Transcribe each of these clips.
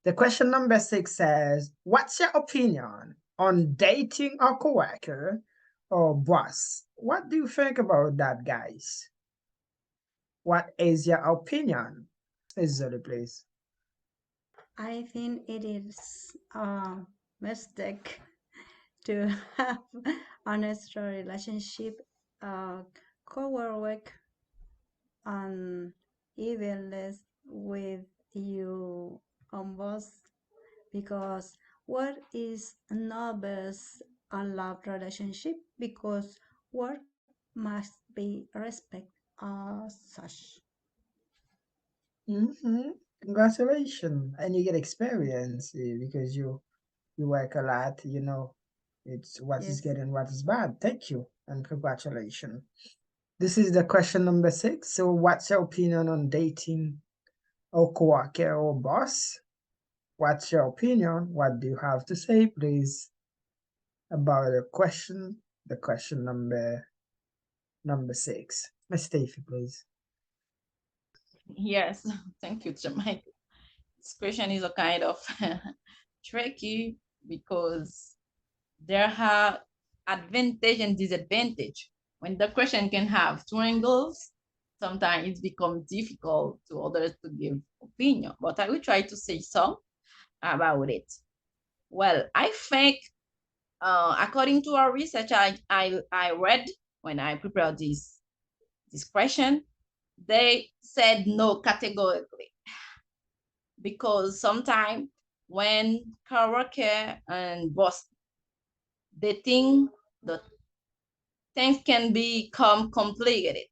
The question number 6 says, what's your opinion on dating a coworker or boss? What do you think about that, guys? What is your opinion? Is the please? I think it is a mistake to have honest relationship, co-work, and even less with you boss, because work is not best a love relationship, because work must be respect as such. Mm-hmm. Congratulations. And you get experience because you work a lot, you know, it's what is Yes. good and what is bad. Thank you and congratulations. This is the question number 6. So, what's your opinion on dating a coworker or boss? What's your opinion? What do you have to say, please, about the question number 6? Miss Stacey, please. Yes, thank you, Jamaica. This question is a kind of tricky because there are advantage and disadvantage. When the question can have two angles, sometimes it becomes difficult to others to give opinion. But I will try to say some about it. Well, I think according to our research I read when I prepared this question, they said no categorically because sometimes when coworker and boss they think the things can become complicated.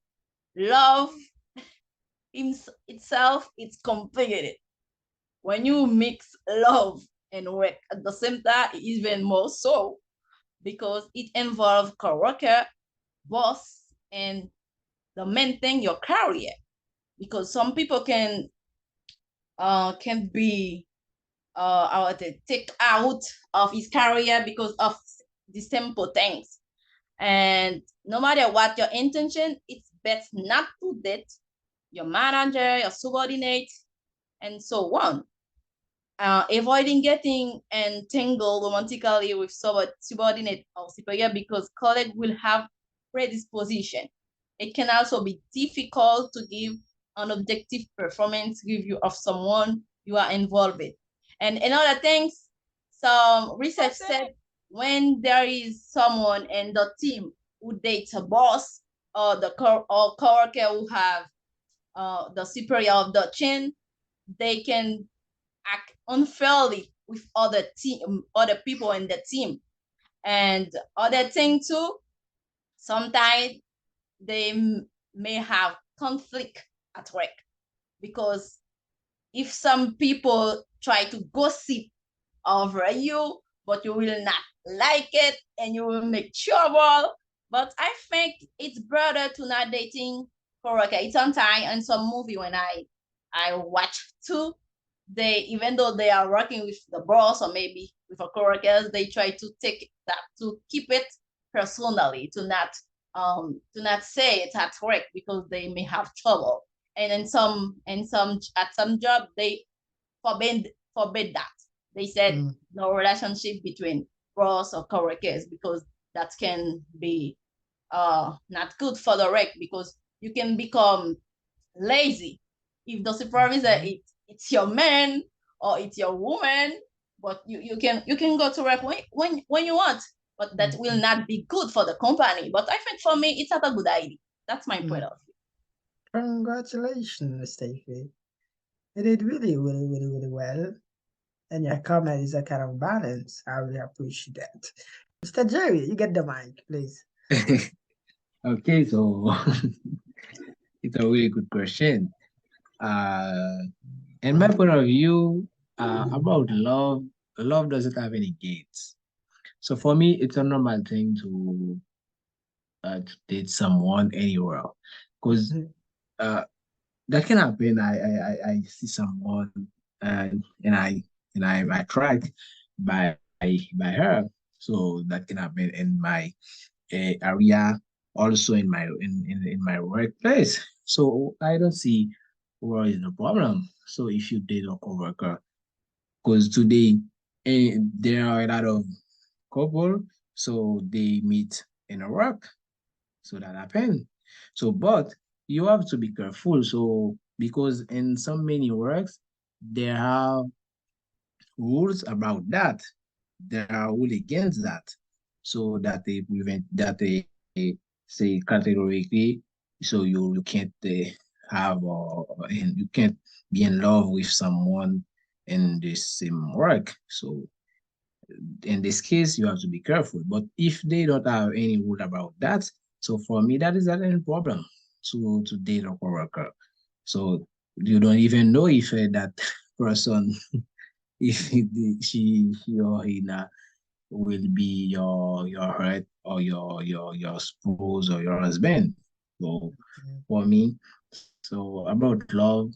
Love itself it's complicated. When you mix love and work at the same time, even more so because it involves coworker, boss, and the main thing your career. Because some people can be take out of his career because of the simple things. And no matter what your intention, it's best not to date your manager, your subordinate, and so on. Avoiding getting entangled romantically with subordinate or superior because colleague will have predisposition. It can also be difficult to give an objective performance review of someone you are involved with. And another things, some research said when there is someone in the team who dates a boss or the or coworker who have the superior of the chain, they can act unfairly with other people in the team. And other thing too, sometimes they may have conflict at work because if some people try to gossip over you, but you will not like it and you will make trouble. But I think it's better to not dating coworker. It's sometimes in some movie when I watch too, they even though they are working with the boss or maybe with a coworkers, they try to take that to keep it personally, to not say it at work because they may have trouble. And in some at some job they forbid that. They said Mm. no relationship between boss or coworkers because that can be not good for the work because you can become lazy if the supervisor Mhm. it's your man or it's your woman, but you can go to work when you want, but that will Mhm. not be good for the company. But I think for me it's not a good idea. That's my point Mm. of view. Congratulations, Miss Stacey. You did really, really, really, really well. And your comment is a kind of balance. I really appreciate that. Mr. Jerry, you get the mic, please. Okay, so it's a really good question. Uh, in my point of view, about love, love doesn't have any gates. So for me, it's a normal thing to date someone anywhere, because Mhm. uh, that can happen. I see someone and I attract by her. So that can happen in my area, also in my workplace. So I don't see where is the problem. So if you date a coworker, because today there are a lot of couple, so they meet in a work, so that happen. So, but you have to be careful. So, because in so many works, there are rules about that. There are rules against that, so that they prevent that they say categorically. So you can't have and you can't be in love with someone in the same work. So in this case, you have to be careful. But if they don't have any rule about that, so for me, that is not any problem to date a coworker. So you don't even know if that person, if she or he will be your hurt or your spouse or your husband. So for me, so about love,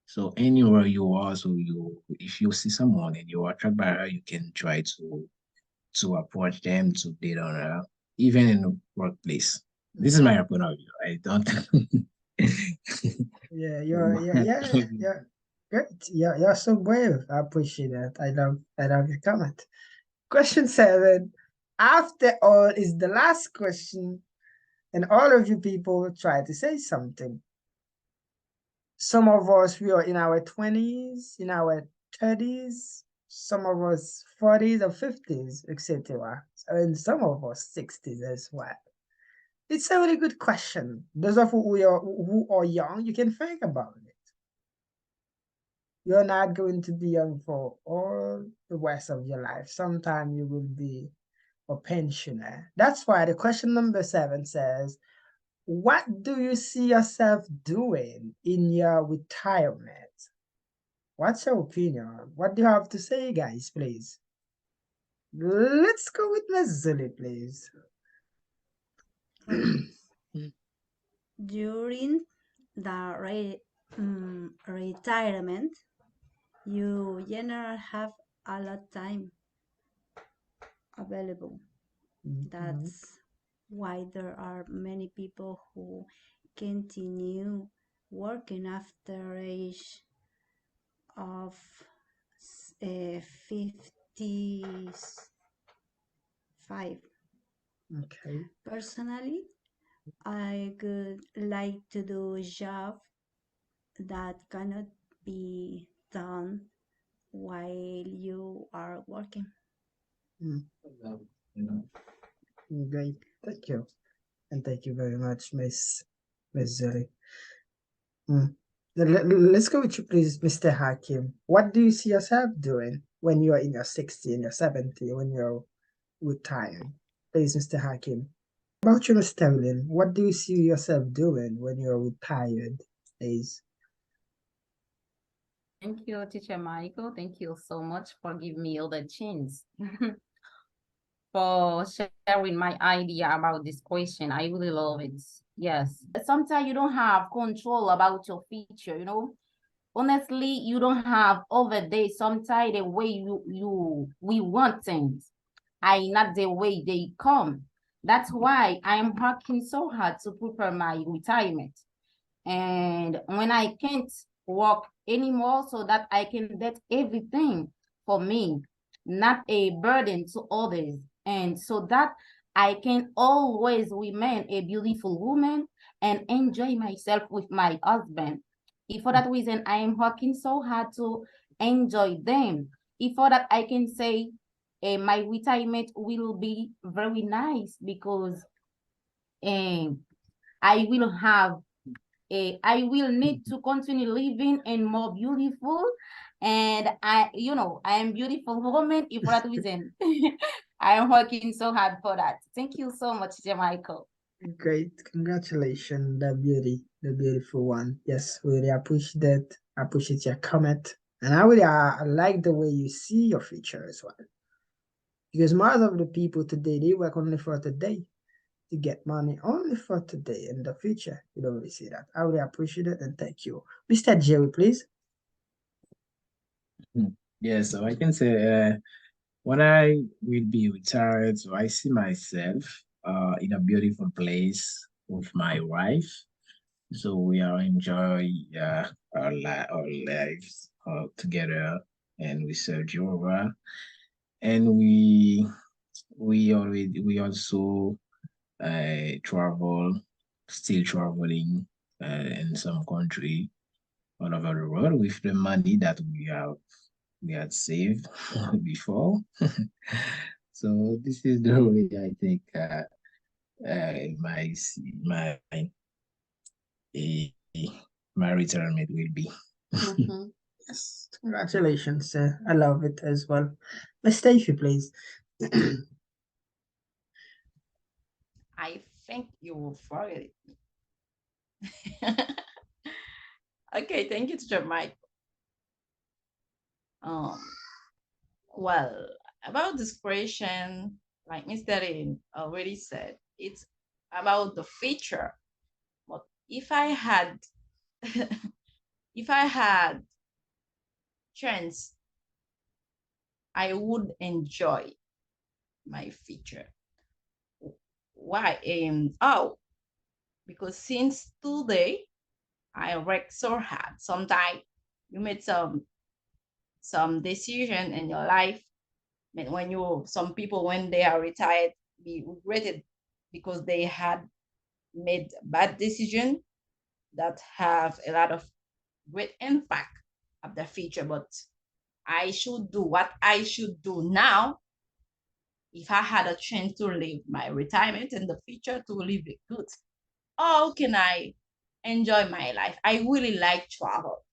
so anywhere you are, so you if you see someone and you are attracted by her, you can try to approach them to date on her, even in the workplace. This is my point of view. I don't. Yeah, you're great. You're so brave. I appreciate that. I love your comment. Question 7. After all, is the last question, and all of you people try to say something. Some of us we are in our 20s, in our 30s, some of us 40s or 50s, etc. And some of us 60s as well. It's a really good question. Those of who are young, you can think about it. You're not going to be young for all the rest of your life. Sometime you will be a pensioner. That's why the question number 7 says, what do you see yourself doing in your retirement? What's your opinion? What do you have to say, guys, please? Let's go with Ms. Zully, please. During the retirement, you generally have a lot of time available. That's why there are many people who continue working after age of 55. Okay. Personally, I would like to do a job that cannot be done while you are working. Great. Thank you. And thank you very much, Miss Zully. Let's go with you, please, Mr. Hakim. What do you see yourself doing when you're in your 60, in your 70, when you're retired? Please, Mr. Hakim. About you, Mr. Evelyn, what do you see yourself doing when you're retired, please? Thank you, Teacher Michael. Thank you so much for giving me all the chance for sharing my idea about this question. I really love it. Yes. Sometimes you don't have control about your future, you know. Honestly, you don't have over there sometimes the way we want things. Not the way they come. That's why I'm working so hard to prepare my retirement. And when I can't work anymore, so that I can get everything for me, not a burden to others. And so that I can always remain a beautiful woman and enjoy myself with my husband. If for that reason, I am working so hard to enjoy them. If for that, I can say my retirement will be very nice because I will have I will need to continue living and more beautiful. And I am beautiful woman. If for that reason, I am working so hard for that. Thank you so much, Michael. Great, congratulations, the beautiful one. Yes, really appreciate your comment, and I really I like the way you see your future as well. Because most of the people today they work only for today to get money only for today. In the future, you don't really see that. I really appreciate it and thank you, Mr. Jerry, please. Yeah, so I can say when I will be retired, so I see myself in a beautiful place with my wife. So we are enjoy our lives together, and we serve Jehovah. And we also travel, still traveling in some country all over the world with the money that we had saved before. So this is the way I think my eh, my retirement will be. Mhm. Yes, congratulations. I love it as well. Miss Stacey, please. I think you will forget it. Okay, thank you, Teacher Mike. Well, about this question, like Mr. Lin already said, it's about the future. But if I had if I had chance, I would enjoy my future. Why? Because since today I work so hard. Sometimes you made some decision in your life. When some people when they are retired, be regretted because they had made bad decision that have a lot of great impact of the future. But I should do what I should do now if I had a chance to live my retirement in the future to live it good. How can I enjoy my life? I really like travel.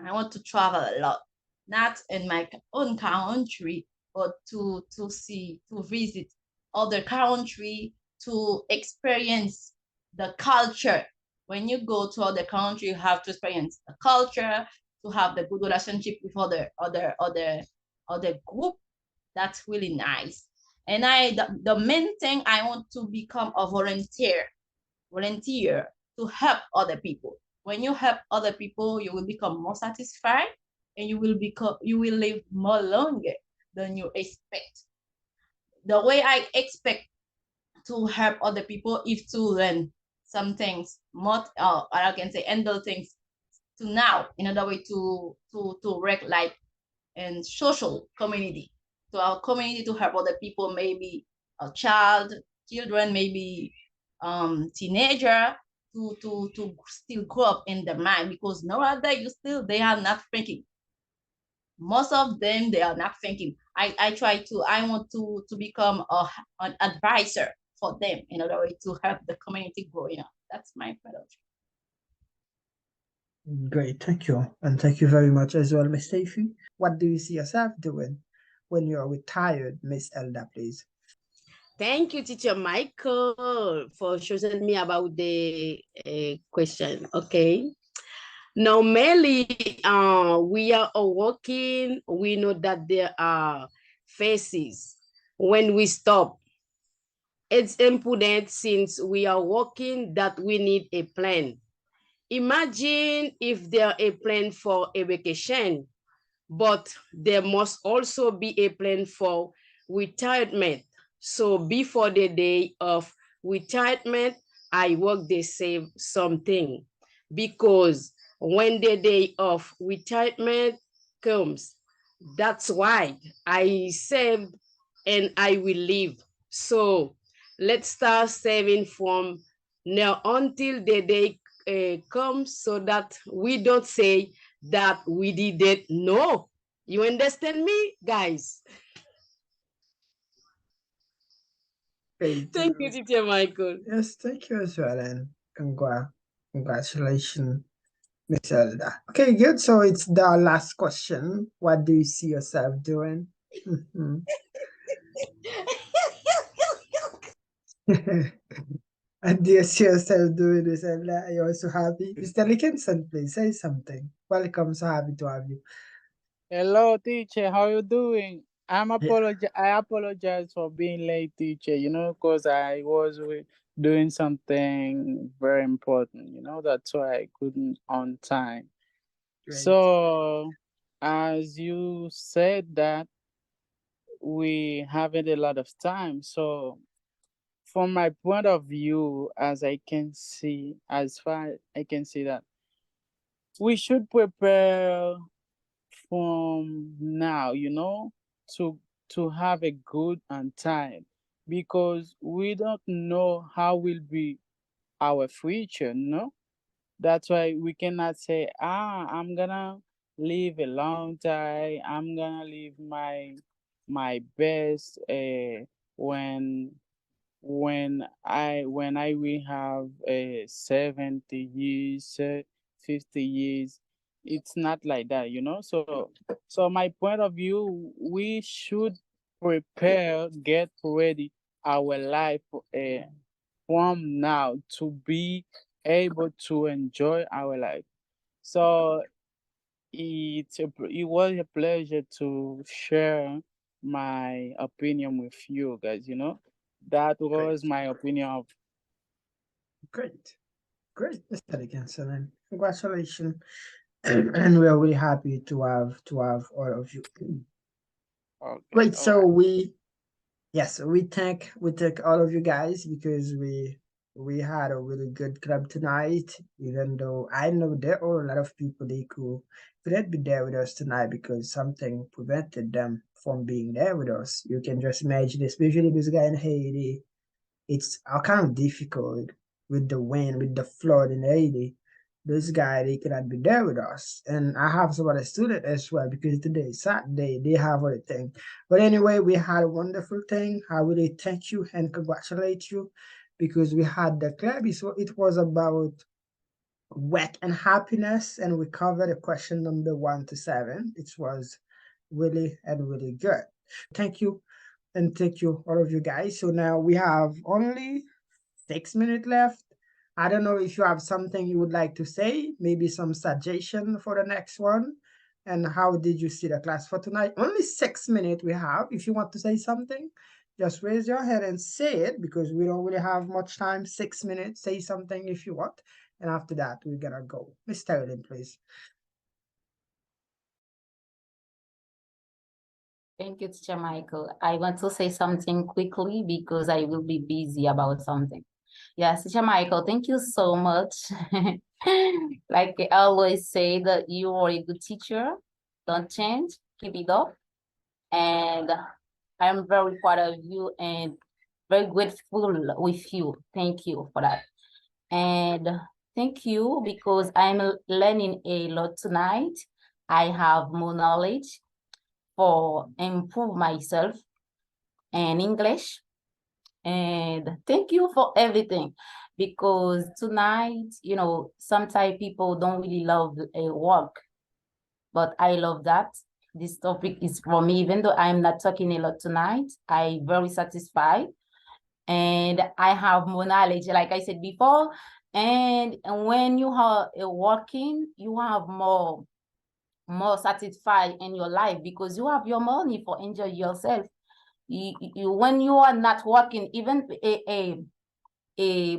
I want to travel a lot, not in my own country, but to see, to visit other country, to experience the culture. When you go to other country, you have to experience the culture, to have the good relationship with other group. That's really nice. And the main thing I want to become a volunteer to help other people. When you help other people, you will become more satisfied and you will live more longer than you expect. The way I expect to help other people is to learn some things more, I can say handle things to now in other way to work like in social community, to our community, to help other people, maybe a children, maybe teenager, to still grow up in the mind, because nowadays they are not thinking. Most of them they are not thinking. I want to become an advisor for them in order to help the community growing up. That's my approach. Great, thank you. And thank you very much as well, Miss Stacey. What do you see yourself doing when you're retired, Miss Elda, please? Thank you, Teacher Michael, for choosing me about the question. Okay. Normally, we are working. We know that there are phases when we stop. It's important, since we are working, that we need a plan. Imagine if there a plan for a vacation, but there must also be a plan for retirement. So before the day of retirement, I work the same something, because when the day of retirement comes, that's why I saved and I will leave. So let's start saving from now until the day comes, so that we don't say that we didn't know. You understand me, guys? Great. Thank you, Teacher Michael. Yes, thank you as well, and congratulations, Miss Elda. Okay, good. So it's the last question. What do you see yourself doing? And do you see yourself doing this, Elda? Are you also happy? Mr. Dickinson, please say something. Welcome, so happy to have you. Hello, teacher. How you doing? Yeah. I apologize for being late, teacher. Because I was doing something very important. That's why I couldn't on time. Great. So, as you said that we haven't a lot of time. So, from my point of view, as far I can see that we should prepare from now, to have a good time, because we don't know how will be our future, That's why we cannot say, I'm gonna live a long time. I'm gonna live my best when when I will have 70 years, 50 years. It's not like that. So my point of view, we should get ready our life from now to be able to enjoy our life. So it was a pleasure to share my opinion with you guys. That was my opinion of. Great. Great, Mr. Dickinson, and congratulations. And we are really happy to have all of you. Okay, Great. all So right. we thank all of you guys because we had a really good club tonight. Even though I know there are a lot of people they couldn't be there with us tonight because something prevented them from being there with us. You can just imagine, especially this guy in Haiti. It's kind of difficult with the wind, with the flood in Haiti. This guy, they cannot be there with us. And I have some other student as well because today is Saturday, they have other thing. But anyway, we had a wonderful thing. I really thank you and congratulate you because we had the club. So it was about work and happiness, and we covered the question number 1 to 7. It was really and really good. Thank you, and thank you all of you guys. So now we have only 6 minutes left. I don't know if you have something you would like to say, maybe some suggestion for the next one. And how did you see the class for tonight? Only 6 minutes we have. If you want to say something, just raise your hand and say it because we don't really have much time. 6 minutes, say something if you want. And after that, we're gonna go. Miss Sterling, please. Thank you, Teacher Michael. I want to say something quickly because I will be busy about something. Yes, Teacher Michael, thank you so much. Like I always say that you are a good teacher. Don't change, keep it up. And I'm very proud of you and very grateful with you. Thank you for that. And thank you because I'm learning a lot tonight. I have more knowledge for improve myself in English. And thank you for everything because tonight, sometimes people don't really love work, but I love that. This topic is for me, even though I'm not talking a lot tonight, I'm very satisfied and I have more knowledge, like I said before. And when you are working, you have more satisfied in your life because you have your money for enjoy yourself. When you are not working, even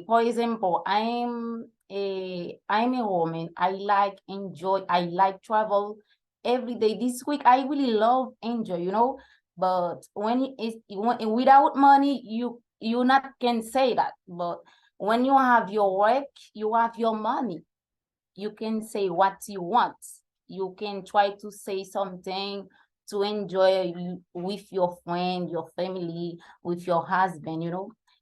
for example, I'm a woman. I like travel every day. This week I really love enjoy, but when without money, you not can say that. But when you have your work, you have your money, you can say what you want. You can try to say something to enjoy with your friend, your family, with your husband,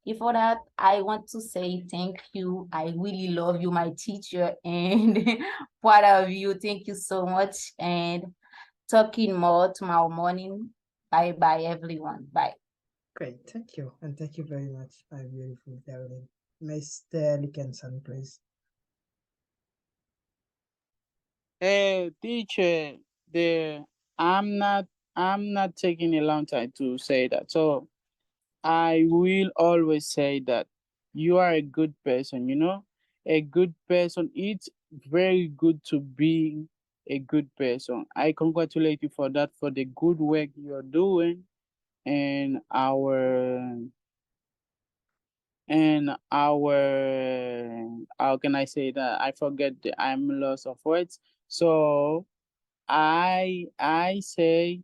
Before that, I want to say thank you. I really love you, my teacher, and proud of you. Thank you so much. And talking more tomorrow morning. Bye, everyone. Bye. Great, thank you. And thank you very much, my beautiful Darling. Mr. Dickinson, please. Hey, teacher, I'm not taking a long time to say that. So I will always say that you are a good person. A good person. It's very good to be a good person. I congratulate you for that, for the good work you're doing and how can I say that? I forget I'm lost of words. So I say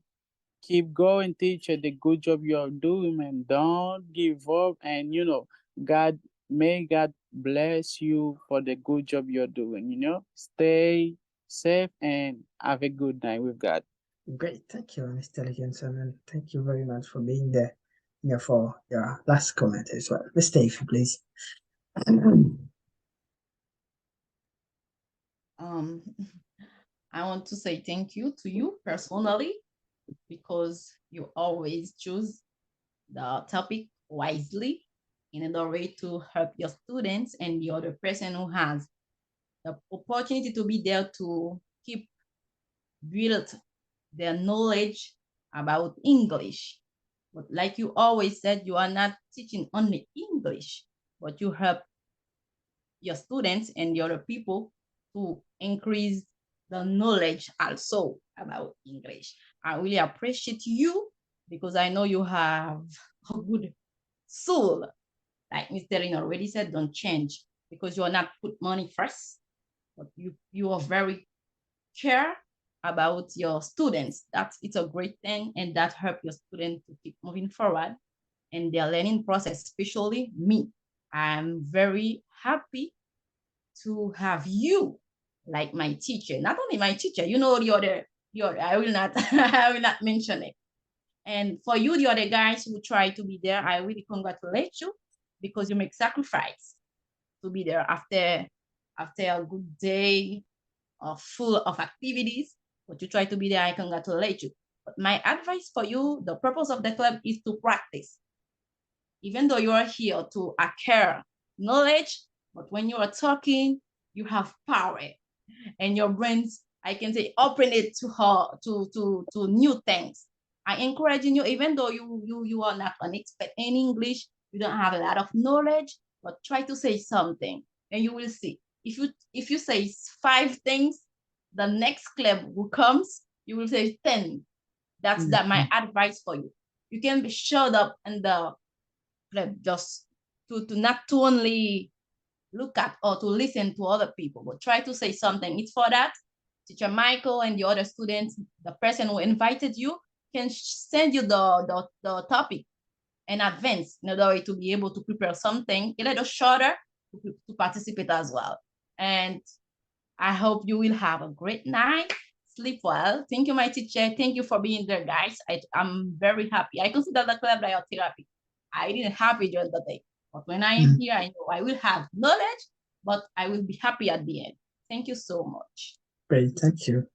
keep going, teacher. The good job you're doing, man. Don't give up. And may God bless you for the good job you're doing. Stay safe and have a good night with God. Great, thank you, Mr. Dickinson, and thank you very much for being there. Yeah, for your last comment as well. Mr. Ify, please. I want to say thank you to you personally because you always choose the topic wisely in a way to help your students and the other person who has the opportunity to be there to keep build their knowledge about English. But like you always said, you are not teaching only English, but you help your students and the other people to increase the knowledge also about English. I really appreciate you because I know you have a good soul. Like Mr. Lin already said, don't change because you are not put money first, but you are very care about your students. It's a great thing, and that help your students to keep moving forward in their learning process, especially me. I'm very happy to have you like my teacher. Not only my teacher, you know, the other I will not I will not mention it. And for you, the other guys who try to be there, I really congratulate you because you make sacrifice to be there after a good day full of activities, but you try to be there. I congratulate you. But my advice for you, the purpose of the club is to practice. Even though you are here to acquire knowledge, but when you are talking, you have power, and your brains, I can say, open it to new things. I encouraging you, even though you are not an expert in English, you don't have a lot of knowledge, but try to say something, and you will see. If you say 5 things, the next club who comes, you will say 10. That's my advice for you. You can be showed up in the club just to not to only look at or to listen to other people, but try to say something. It's for that Teacher Michael and the other students, the person who invited you, can send you the topic in advance in order to be able to prepare something a little shorter to participate as well. And I hope you will have a great night. Sleep well. Thank you, my teacher. Thank you for being there, guys. I'm very happy. I consider the club like a therapy. I didn't have it during the day, but when I am here, I know I will have knowledge, but I will be happy at the end. Thank you so much. Great, thank you.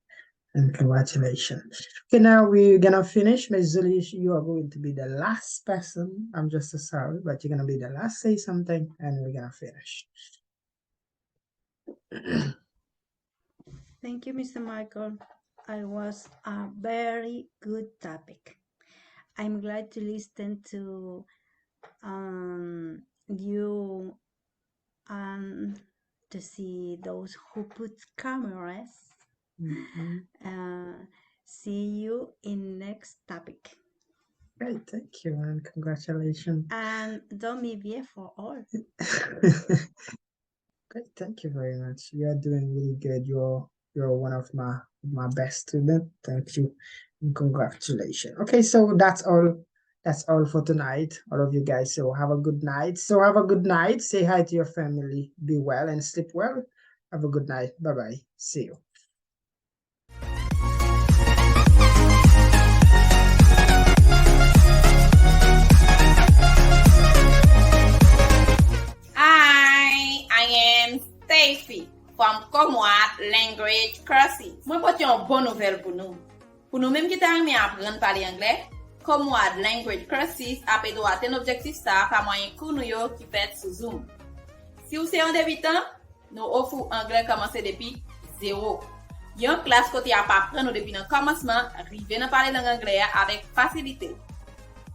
And congratulations. Okay, now we're gonna finish. Ms. Zuli, you are going to be the last person. I'm just so sorry, but you're gonna be the last say something, and we're gonna finish. Thank you, Mr. Michael. It was a very good topic. I'm glad to listen to you and to see those who put cameras. See you in next topic. Great, thank you, and congratulations. And Domi bien for all. Great, thank you very much. You are doing really good. You're one of my best students. Thank you, and congratulations. Okay, so that's all. That's all for tonight, all of you guys. So have a good night. Say hi to your family. Be well and sleep well. Have a good night. Bye-bye. See you. Hi, I am Steffi from Comwat Language Courses. Moi, porte une bonne nouvelle pour nous. Pour nous même qui t'arrivons à apprendre à parler anglais, Comwat Language Courses a pédo atteindre l'objectif ça par moyen cours nous yo qui fait sous Zoom. Si vous êtes un débutant, nous offrons anglais commencer depuis 0. Il y a une classe côté à pas apprendre depuis le commencement, arriver à parler l'anglais avec facilité.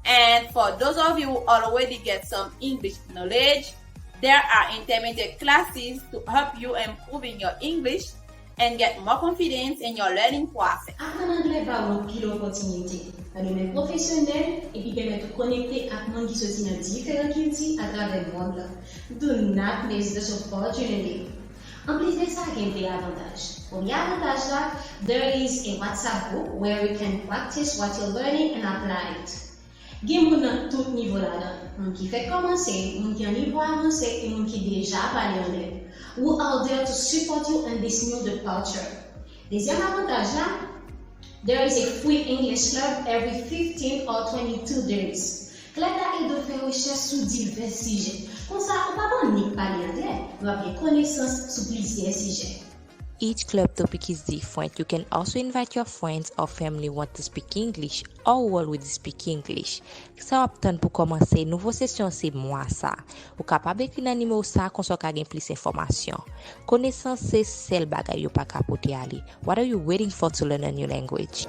And for those of you who already get some English knowledge, there are intermediate classes to help you improving your English and get more confidence in your learning process. Apprendre anglais va une pile opportunité. Un domaine professionnel et puis permettre de connecter avec monde qui sont dans différents cultures à travers le monde. Do not miss this opportunity. En plus de ça, il y a des avantages. Pour les avantages là, there is a WhatsApp group where you can practice what you're learning and apply it. Il y a tout niveau là-dedans. Moun qui fait commencer, moun qui a un niveau avancé et moun qui déjà parle anglais. Who are there to support you in this new departure. Deuxième avantage là, There is a free English club every 15 or 22 days. Club là aide à faire recherche sur divers sujets. Comme ça, on va pas ni parler anglais, mais avoir connaissance sur plusieurs sujets. Each club topic is different. You can also invite your friends or family want to speak English or who already speak English. Ça optan pour commencer nouveau session c'est moi ça. Ou capable écrire dans numéro ça qu'on soit gagne plus information. Connaissance c'est celle bagay yo pa kapote ali. What are you waiting for to learn a new language?